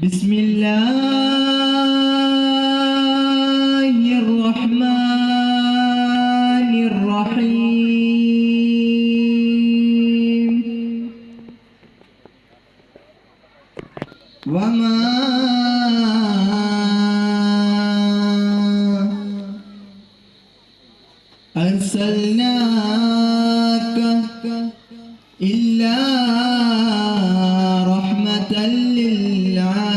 بسم الله الرحمن الرحيم وما أرسلناك إلا رحمة للعالمين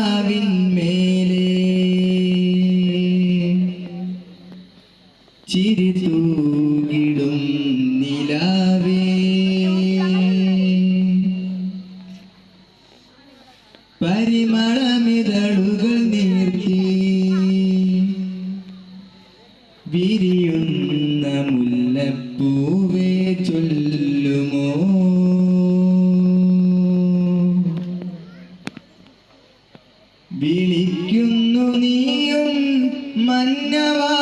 പാതിരാവിന്മേലെ ചിരി തൂകിടും നിലാവേ പരിമളമിതളുകൾ നീർത്തി വിരിയുന്ന മുല്ലപ്പൂവേ ചൊല്ലുമോ വിളിക്കുന്നു നീയും മന്നവാ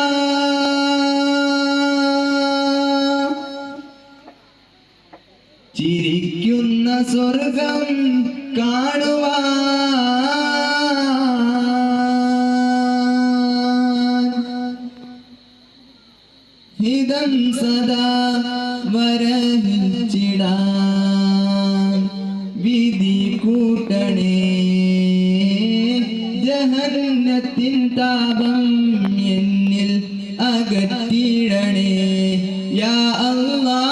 ചിരിക്കുന്ന സ്വർഗം കാണുവാൻ ഹിതം സദാ വരഹിച്ചിടാൻ വിധി കൂട്ടണേ ജഹന്നത്തിൻ താപം എന്നിൽ അകറ്റിടണേ യാ അല്ലാഹ്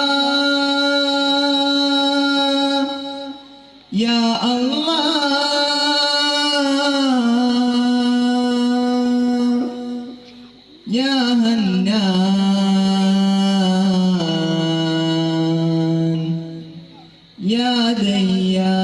യാ അല്ലാഹ് യാ ഹന്നാൻ യാ ദയ്യാൻ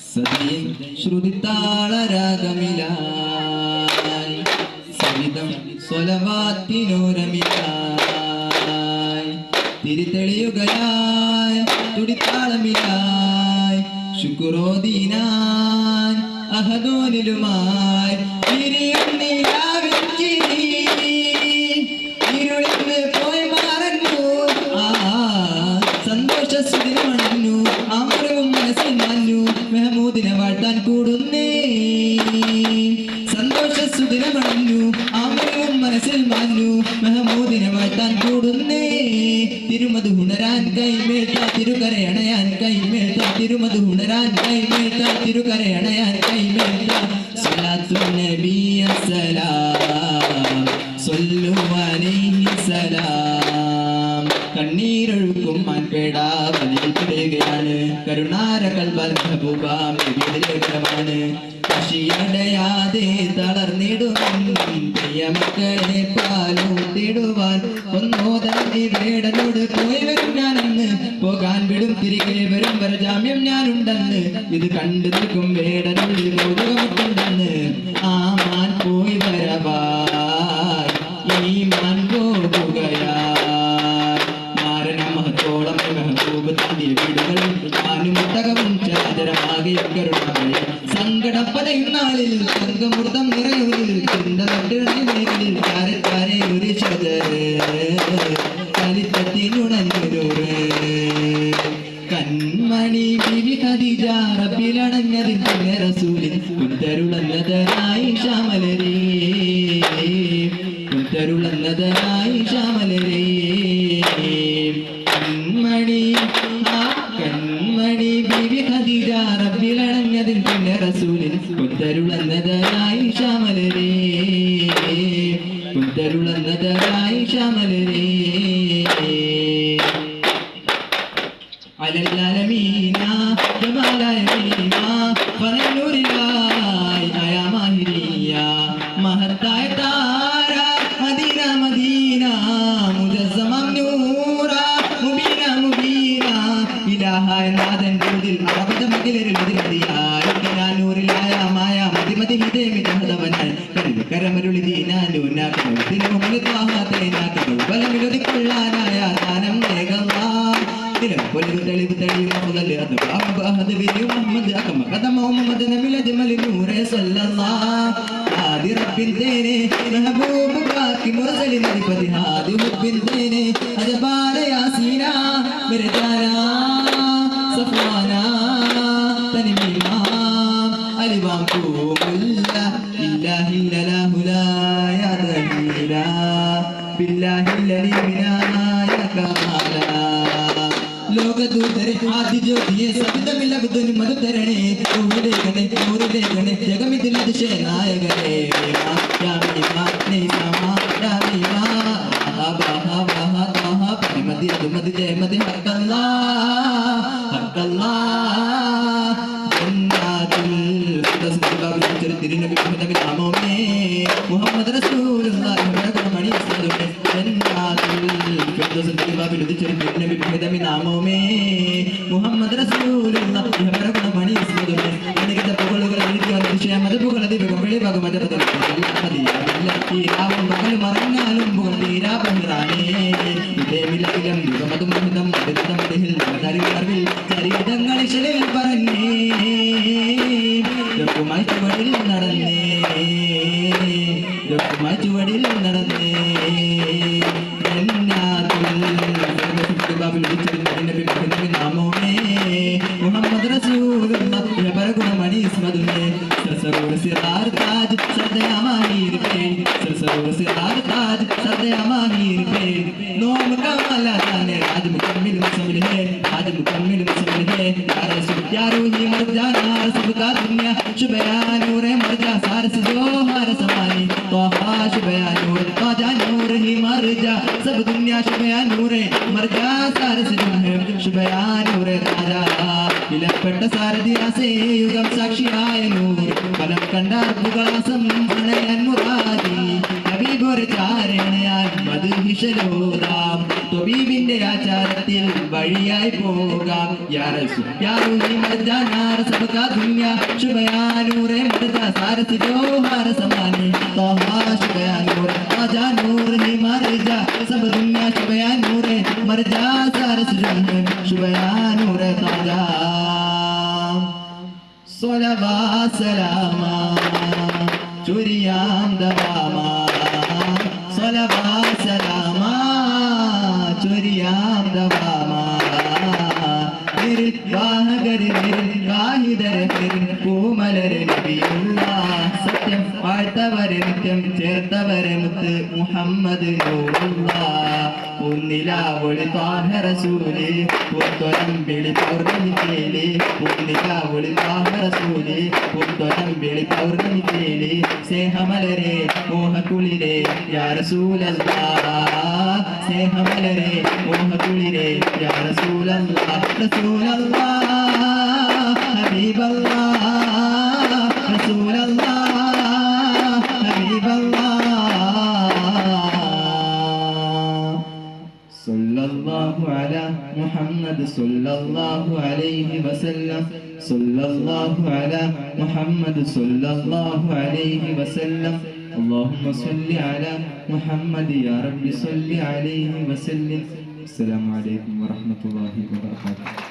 സതിയും ശ്രുതിത്താളരാഗമിലായി സവിധം സ്വലവാത്തിനോരമിലായി തിരിതെളിയുകയായി തുടിത്താളമിലായി ശുക്രോദീനാൻ അഹദോനിലുമായി തിരിയും നീലാവിൻ ചിരി ഇരുളിന്ന് പോയി മറന്നു സന്തോഷ സുദിനമണഞ്ഞു ആമരവും മനസ്സിൽ മഞ്ഞു മെഹമൂദിനെ വാഴ്ത്താൻ കൂടുന്നേ സന്തോഷ സുദിനമണഞ്ഞു ആമരവും മനസ്സിൽ മഞ്ഞു മെഹമൂദിനെ വാഴ്ത്താൻ കൂടുന്നേ തിരുമത് ഉണരാൻ കൈമേട്ട തിരുകരയണയാൻ കൈമേട്ട തിരുമത് ഉണരാൻ കൈമേട്ട തിരുകരയണയാൻ കൈമേട്ട സ്വലാത്തു നബി സലാം സ്വല്ലു അലൈഹി സലാം കണ്ണീരൊഴുക്കും മാൻപേട വലിയിൽ പിടുകയാണ് കരുണാര കൽബൽ മെഹബൂബാം നബിയിലേക്കമാണ് കഷിയടയാതെ തളർന്നിടുവാൻ പ്രിയമക്കളെ പാലൂട്ടിടുവാൻ ഒന്നോതോട് പോയി വരും ഞാനെന്ന് പോകാൻ വിടും തിരികെ വരും വരെ ജാമ്യം ഞാനുണ്ടെന്ന് ഇത് കണ്ടു നിൽക്കും വേടനുള്ളിൽ കൗതുകമുണ്ടെന്ന് ആ മാൻ പോയി വരവായി ഈ മാൻ പോകുകയായി മാരണമഹത്തോളം മെഹബൂബ് തന്റെ വീടുകളിൽ മാനുമുട്ടകവും ചാചരമാകെ കരുണമഴ സങ്കടപ്പതയും നാളിൽ തങ്കമൃതം നിറയൂരിൽ ചിന്തയിൽ ചാരച്ചാരെ ഒരു കലിത്തത്തിനുണഞ്ഞൊരു കൺമണി ബിബി ഖദീജ റബ്ബിലണഞ്ഞതിൻ പിന്നെ റസൂലിൻ കുന്തരുളന്നതനായി ശ്യാമലരേ കുന്തരുളന്നതനായി ശ്യാമലരേ കൺമണി ബിബി ഖദീജ റബ്ബിലണഞ്ഞതിൻ പിന്നെ റസൂലിൻ കുന്തരുളന്നതനായി ശ്യാമലരേ കുന്തരുളന്നതനായി ശ്യാമലരേ അലല്ലാലമീന ജമാലായ മീന ഫനൂരിലായി ആയ മാഹിരിയ നൂറിയായി നൂറിലായ മായ മതി മതി ഹിതേ മിതഹദവനായി കരുത് കരമരുളി ദീനാനുനാക്കുള്ളാനായ ദാനം നേകല്ലാ പൊലിവ് തെളിവ് തെളിയും മുഹമ്മദ് മുഹമ്മദ് അക്കമ കഥ മുഹമ്മദ് നബിലത് മലി നൂറെ സല്ലല്ലാ ആദി റബ്ബിൻ തേനെ മെഹബൂബ് ബാക്കി മുർസലിൻ അധിപതി ഹാദി ഹുബ്ബിൻ തേനെ അജബാല യാസീന മെരെ ജാനാ സഫ്വാനാ തനിമീമാ അലിവാം കൂമുല്ല ഇല്ലാഹില്ലലാഹു ലാ യാ ദലീലാ ബില്ലാഹില്ലലി ബിനായ കമാലാ ലോകദൂതരെ ആദി ജ്യോതിയെ സബിതമില്ലബുദ്ധന് മധുതരണേ നൂറിലേഖനെ നൂറിലേഖനെ ജഗമിതിൽ അതിശയനായകനെ പരിമതി അതുമതി ജയമതി ഹക്കല്ലാ ഹക്കല്ലാ തിരുനബി മുഹമ്മദ് നാമോമേ മുഹമ്മദ് റസൂലുള്ളാഹി മണി തിരുനബി മുഹമ്മദ് നാമോമേ മുഹമ്മദ് റസൂലുള്ളാഹി മണി എനിക്കത്തെ പുകളുകൾ വിഷയമത് പുകളതി വെളി ഭഗമതിയാവും മകൾ മറഞ്ഞാലും പുകൾ തീരാ പങ്കാണേ ഇതേമിലും യുഗമതും ചരിതങ്ങളിൽ പറഞ്ഞേ ചുവടിൽ നടന്നേ ചുവടിൽ നടന്നേ നാമോമേ മുഹമ്മദ് റസൂലുള്ളാഹി പരഗുണമണി സ്മദുനേ सरसरों से तार ताज सदया माहिर पे सरसरों से तार ताज सदया माहिर पे नोम कमाला जाने आज मुकम्मिल मुसम्मिल है आज मुकम्मिल मुसम्मिल है या रूही मर जाना सबका दुनिया शुभया नूर मर जा सारस जो हर समानी तो शुभया नूर तो जा नूर ही मर जा सब दुनिया शुभया नूर मर जा सारस जो है शुभया नूर राजा വിലപ്പെട്ട സാരഥിയാസേ യുഗം സാക്ഷിയായ നൂർ ഫലം കണ്ടാൽ പുകളാസം പ്രണയൻ മുറാദി ഹബീബൊരു ചാരണയാൽ മധുഹിഷലോദാം തൊബീബിന്റെ ആചാരത്തിൽ വഴിയായി പോകാം യാറൂഹി മർജാനാർ സബകാ ദുനിയ ശുഭയാനൂറെ മർജാ സാരസ് ജോഹാര സമാനി തോഹാ ശുഭയാനൂർ ആജാ നൂർ ഹി മർജാ സബ ദുനിയ ശുഭയാനൂറെ മർജാ സാരസ് ജോഹർ ശുഭയാനൂറെ താജാ സ്വലവാ സലാമാ ചുരിയാം ദവാമാ സ്വലവാ സലാമാ ചുരിയാം ദവാമാ പൂമലരെ നബിയുള്ള സത്യം വാഴ്ത്തവരെ നിത്യം ചേർത്തവരെ മുത്ത് മുഹമ്മദ് ഒന്നിലാവൊളി താഹ റസൂലേ പൊത്തൊരമ്പിളി പൗർണമി ചേലേ ഒന്നിലാവൊളി താഹ റസൂലേ പൊത്തൊരമ്പിളി പൗർണമി ചേലേ സ്നേഹമലരെ മോഹക്കുളിരെ യാ റസൂലല്ലാഹ് സ്നേഹമലരെ മോഹക്കുളിരെ യാ റസൂലല്ലാഹ് റസൂലല്ലാഹ് ഹബീബല്ലാഹ് റസൂലല്ലാഹ് ഹബീബല്ലാഹ് സല്ലല്ലാഹു അലാ മുഹമ്മദ് സല്ലല്ലാഹു അലൈഹി വസല്ലം സല്ലല്ലാഹു അലാ മുഹമ്മദ് സല്ലല്ലാഹു അലൈഹി വസല്ലം اللهم صل على محمد يا رب صل عليه وسلم السلام عليكم ورحمة الله وبركاته